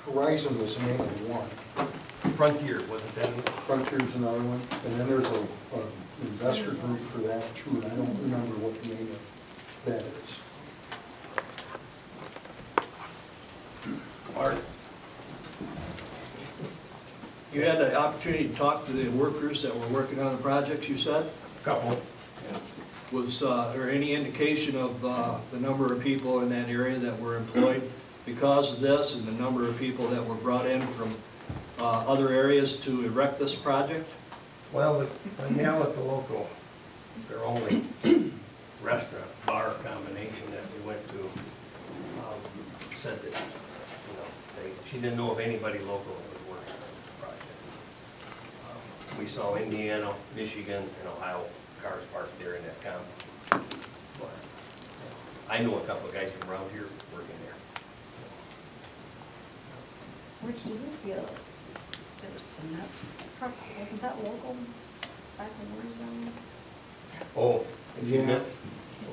Horizon was mainly one. Frontier, wasn't that? Frontier's another one, and then there's a investor group for that too, and I don't remember what the name of that is. Art, you had the opportunity to talk to the workers that were working on the projects, you said? Couple. Was there any indication of the number of people in that area that were employed because of this, and the number of people that were brought in from other areas to erect this project? Well, the gal at the local, their only restaurant, bar combination that we went to, said that, you know, she didn't know of anybody local that was working on the project. We saw Indiana, Michigan, and Ohio cars parked there in that compound. But I know a couple of guys from around here working there. Which do you feel? There was cement trucks, wasn't that local back in Arizona? Oh, if you meant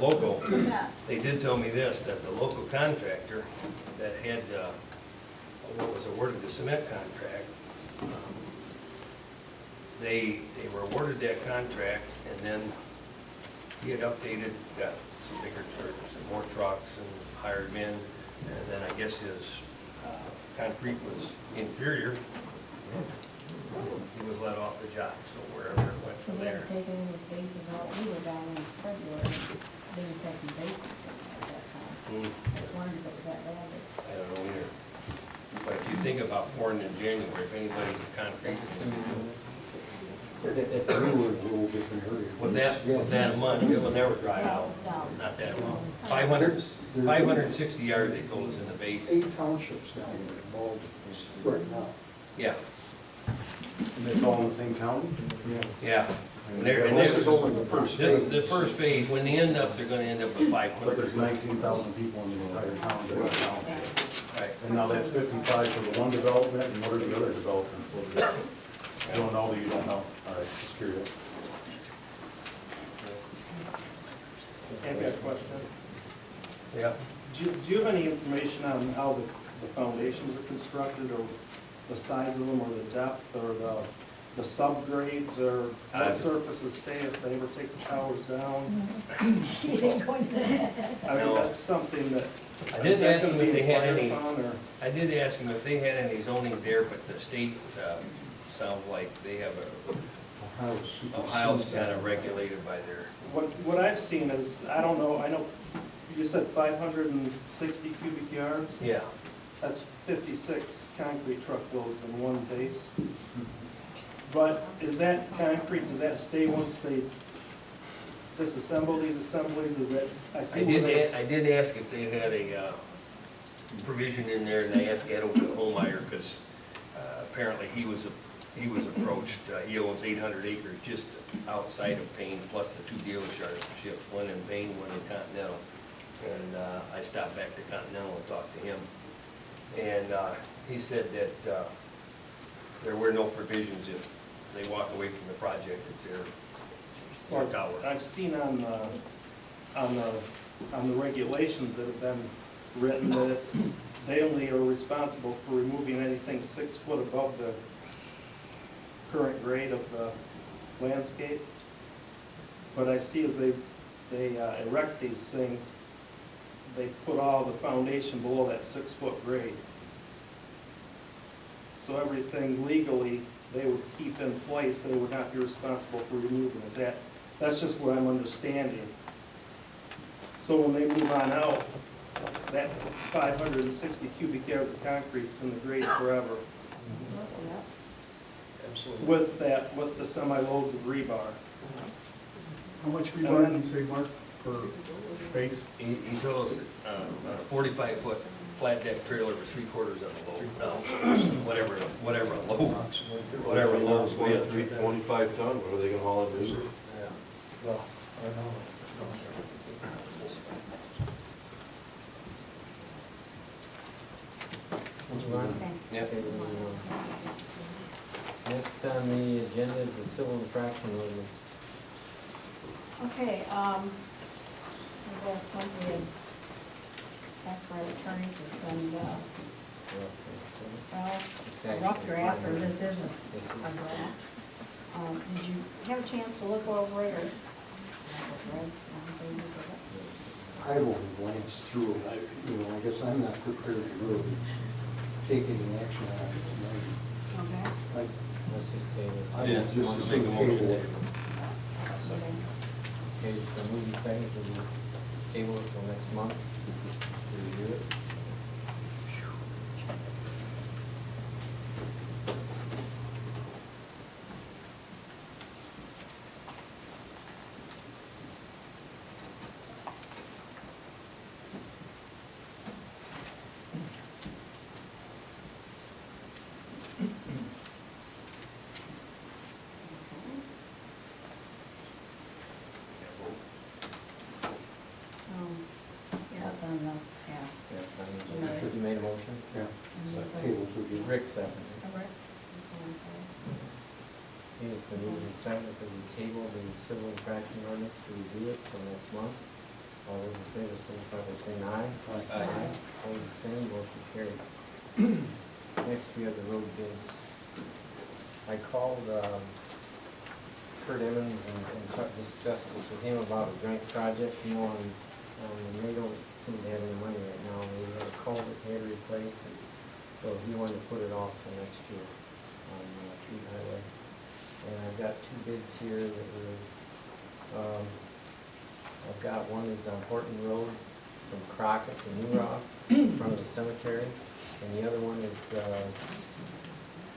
local, Cement. they did tell me this, that the local contractor that had, what was awarded the cement contract, they were awarded that contract, and then he had updated, got some bigger, some more trucks and hired men, and then I guess his concrete was inferior. He was let off the job, so wherever it went from They there. had taken any spaces out, we were down in February, they just had some basements in there at that time. Hmm. I was wondering if it was that bad, I don't know either. But if you think about pouring in January, if anybody with concrete, We were a little bit in a hurry. with that a month, it will never dry Yeah, it out. was down. Not that long. 560 yards, they told us in the base. 8 townships down there involved right now. Yeah, And it's all in the same county? yeah. And And this is only the first This, phase. the first phase, when they end up, they're gonna end up with But 500. there's 19,000 people in the entire town that are town. Right. And now that's 55 for the one development, and what are the other developments located? You don't know that you don't know. All right, just curious. I've got a question. Yeah. Do you have any information on how the foundations are constructed, or the size of them, or the depth, or the subgrades, or what surfaces stay if they ever take the towers down? You didn't go into that. I mean, No. that's something that. I did is that ask them gonna if be they had inquired any, upon, or- I did ask them if they had any zoning there, but the state, sounds like they have Ohio's kind of regulated by their, What I've seen is, I don't know, I know, you said 560 cubic yards? yeah. That's 56 concrete truckloads in one base. But is that concrete, does that stay once they disassemble these assemblies? Is that, I see where they... I did ask if they had a provision in there, and I asked Ed Holmeyer, because apparently he was approached. He owns 800 acres just outside of Payne, plus the 2 dealerships, one in Payne, one in Continental. And I stopped back to Continental and talked to him. And he said that there were no provisions if they walk away from the project, it's their tower. I've seen on the regulations that have been written that they only are responsible for removing anything 6 foot above the current grade of the landscape. But I see as they erect these things, they put all the foundation below that 6 foot grade. So everything legally they would keep in place, they would not be responsible for removing. That's just what I'm understanding. So when they move on out, that 560 cubic yards of concrete's in the grade forever. Absolutely. With the semi-loads of rebar. How much rebar did you say, Mark, per base? He told us a 45-foot flat deck trailer was 3/4 of a load. No, whatever a load, whatever a load is. 25 ton, what are they gonna haul it to? Well, I don't know. Yep. Next on the agenda is the civil infraction ordinance. Okay, last month we had asked my attorney to send, Well, It's a actually rough draft, or minor. this isn't This a is, draft. Did you have a chance to look over it, or? That was read, pages of it. I will glance through it, I guess I'm not prepared to really take any action on it tonight. Okay. Like, let's just table it. I Yeah, would just just make a motion. table it. Okay. Okay, it's been moved and seconded to table it till next month to review it. Yeah, it's on the, yeah. Yeah, I mean, you made a motion? Yeah, And this, table to the. Rick seconded. Rick? Okay, I'm sorry. Okay, it's been moved and seconded to table the civil infraction ordinance to review it till next month. All those in favor, signify by saying aye. Aye. Opposed, the same, motion carried. Next, we have the road bids. I called Kurt Emmons and discussed this with him about a joint project, and they don't seem to have any money right now. They had a culvert they had to replace, and so he wanted to put it off till next year on Tree Highway. And I've got two bids here that were, I've got one is on Horton Road from Crockett to New Rock, in front of the cemetery. And the other one is the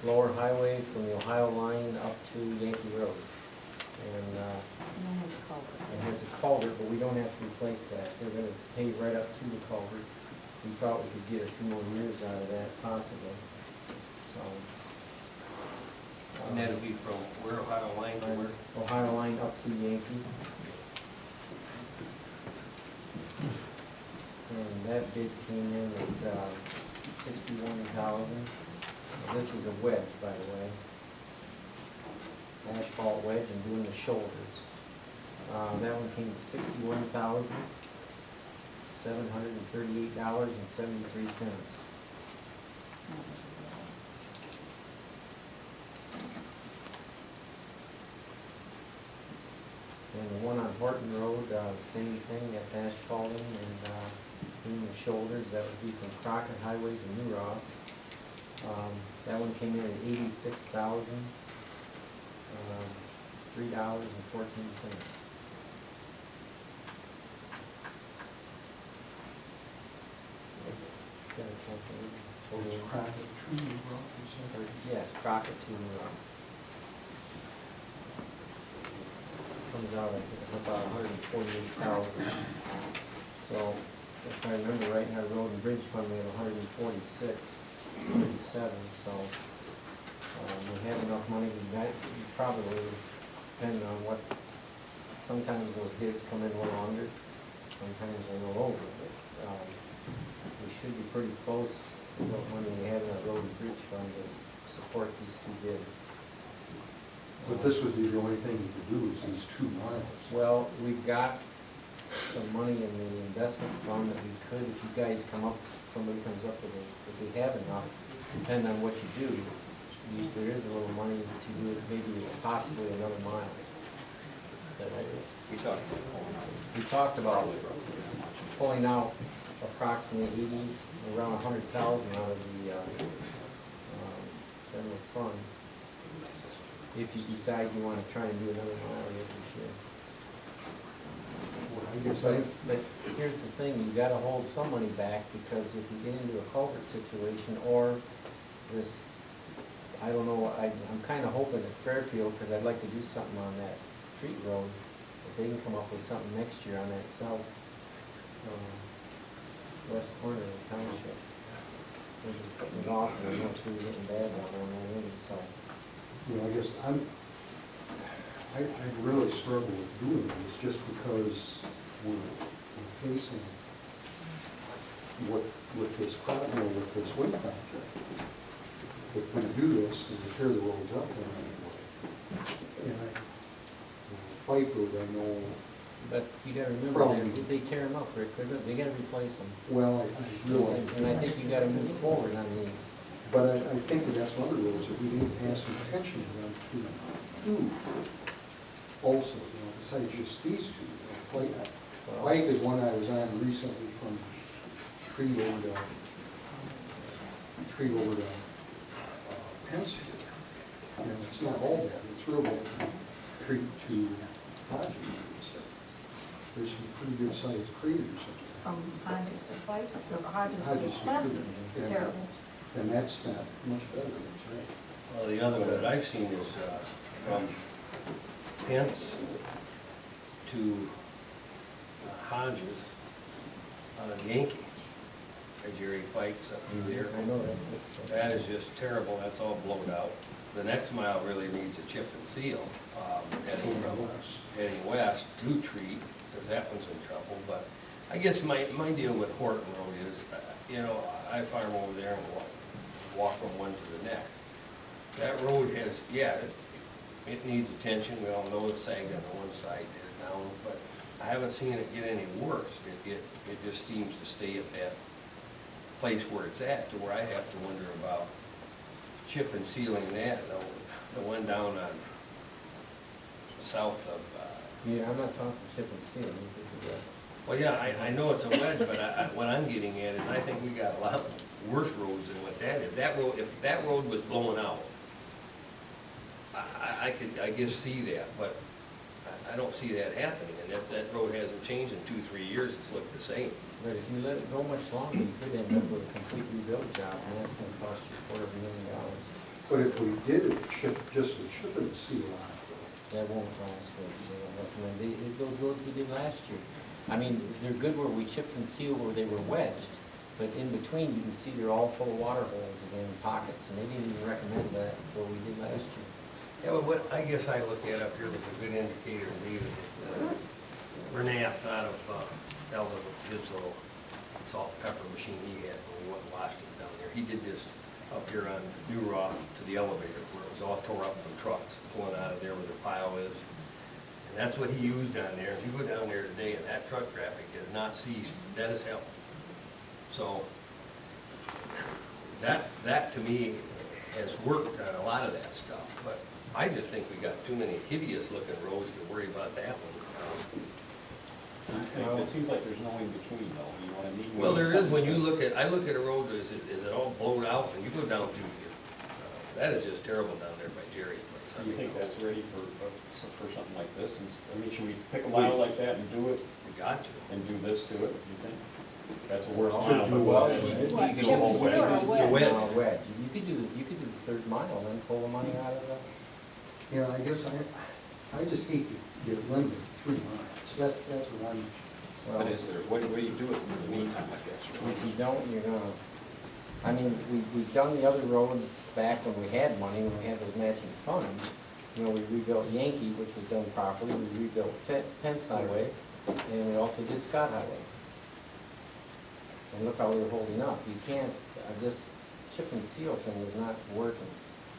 lower highway from the Ohio line up to Yankee Road. And And then it's culvert. it has a culvert, but we don't have to replace that. They're gonna pave right up to the culvert. We thought we could get a few more years out of that possibly, so. And that'll be from where, Ohio line to where? Ohio line up to Yankee. And that bid came in at $61,000. This is a wedge, by the way. Asphalt wedge and doing the shoulders. That one came to $61,738.73. And the one on Horton Road, same thing, that's asphalting and doing the shoulders. That would be from Crockett Highway to New Rock. That one came in at $86,003.14. So it's Crockett Tree Rock, is that? Yes, Crockett to New Rock. Comes out, I think, about $148,000. So, if I remember right, in our road and bridge fund, we have 147, so, we have enough money. We probably, depending on what, sometimes those bids come in a little under, sometimes they're a little over, but, we should be pretty close to what money we have in our road and bridge fund to support these two bids. But this would be the only thing you could do is these 2 miles. Well, we've got some money in the investment fund that we could, if you guys come up, somebody comes up with it, if we have enough, depending on what you do, there is a little money to do it, maybe possibly another mile. We talked about pulling out approximately around 100,000 out of the general fund, if you decide you want to try and do another mile yet this year. Well, I guess But here's the thing, you gotta hold some money back, because if you get into a culvert situation, or this, I don't know, I'm kinda hoping at Fairfield, because I'd like to do something on that street road, if they can come up with something next year on that south, west corner of the township. Which is putting it off, and I know it's really getting bad down there already, so. I guess I really struggle with doing this just because we're facing with this problem, with this wind contract. If we do this and we tear the roads up then anyway. And Fight Road, I know, But you gotta remember, Probably. if they tear them up, Rick, they gotta replace them. well, I realize. And I think you gotta move forward on these. But But I think that that's one of the rules, that we need to have some attention to them too. Also, you know, besides just these two, you know, White is one I was on recently from Tree over to Penske. And it's not all bad, it's real bad. Tree to Hodges. There's some pretty good sized craters. From Hodges to White, or Hodges Hodges to to Pless Cleveland, is yeah. terrible. And that's not much better, that's right. Well, the other one that I've seen is from Pence to Hodges on a Yankee. Jerry Fikes up through there. I know that's it. That is just terrible, that's all blown out. The next mile really needs a chip and seal, heading west to Tree, because that one's in trouble. But I guess my deal with Horton Road is, you know, I farm over there and walk from one to the next. That road has, yeah, it needs attention. We all know it's sagged on the one side there now, but I haven't seen it get any worse. It just seems to stay at that place where it's at, to where I have to wonder about chip and sealing that. The one down on south of, Yeah, I'm not talking chip and seal, this is the, well, yeah, I know it's a wedge, but what I'm getting at is I think we got a lot worse roads than what that is. That road, if that road was blown out, I guess see that, but I don't see that happening. And if that road hasn't changed in 2-3 years, it's looked the same. but if you let it go much longer, you could end up with a complete rebuild job, and that's gonna cost you $250,000. But if we did it, just a chip and seal on it, That won't last very long. Those roads we did last year. I mean, they're good where we chipped and sealed where they were wedged, but in between, you can see they're all full of water holes again, pockets, and they didn't even recommend that where we did last year. Yeah, well, what I guess I look at up here was a good indicator, David. Renath out of Elda, his little salt and pepper machine he had when we went and washed it down there. He did this up here on New Roth to the elevator, where it was all tore up from trucks pulling out of there where the pile is. And that's what he used down there. If you go down there today, and that truck traffic has not ceased, that is hell. So that to me has worked on a lot of that stuff, but I just think we got too many hideous looking roads to worry about that one. It seems like there's no in between though, you know what I mean? Well, there is, when you look at, I look at a road, is it all blown out, and you go down through, that is just terrible down there by Jerry's place. Do you think that's ready for something like this? I mean, should we pick a mile like that and do it, We got to. and do this to it, do you think? That's a worse Well, mile, but well, what? What, you chip and seal or The wedge? wedge. Wedge. You could do the third mile and then pull the money out of the. you know, I guess I just hate to get limited to 3 miles. That's what I'm, Well, But is there, what do you do it in the meantime, I guess? if you don't, you're gonna, I mean, we've done the other roads back when we had money, when we had those matching funds. You know, we rebuilt Yankee, which was done properly, we rebuilt Pence Highway, and we also did Scott Highway. And look how we were holding up. You can't, this chip and seal thing is not working.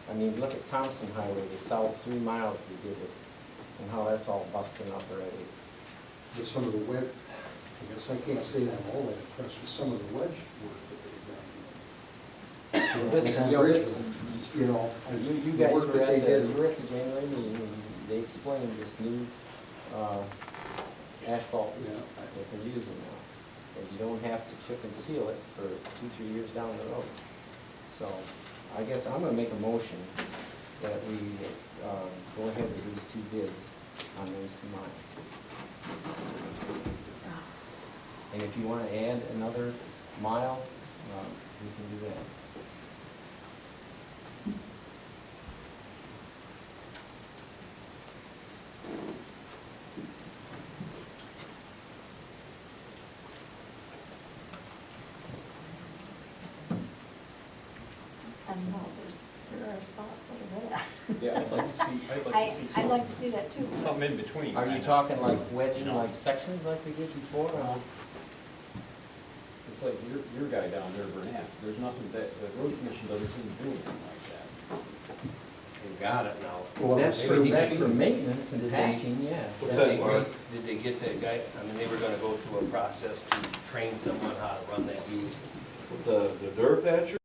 I mean, look at Thompson Highway, the south 3 miles we did it, and how that's all busting up already. with some of the wedge, I guess I can't say that I'm all that impressed with some of the wedge work that they've done. This- On you know, this- Bridgeville, you know, You the guys work were that they at the, did. you were at the January meeting, and they explained this new asphalt Yeah. that they're using now. And you don't have to chip and seal it for 2-3 years down the road. So I guess I'm gonna make a motion that we go ahead with these 2 bids on those 2 miles. And if you wanna add another mile, we can do that. I know, there are spots over there. Yeah, I'd like to see, I'd like to see that too. something in between. Are you kinda. talking like wedging, No. like sections like we did before? or- It's like your guy down there, Burnett's, there's nothing that, the road commission doesn't seem to do anything like that. We got it now. Well, That's for, maybe that's he- for maintenance and Did they- patching, yes. What's Did that, they- Mark? Did they get that guy, I mean, they were gonna go through a process to train someone how to run that mule. With the dirt patcher?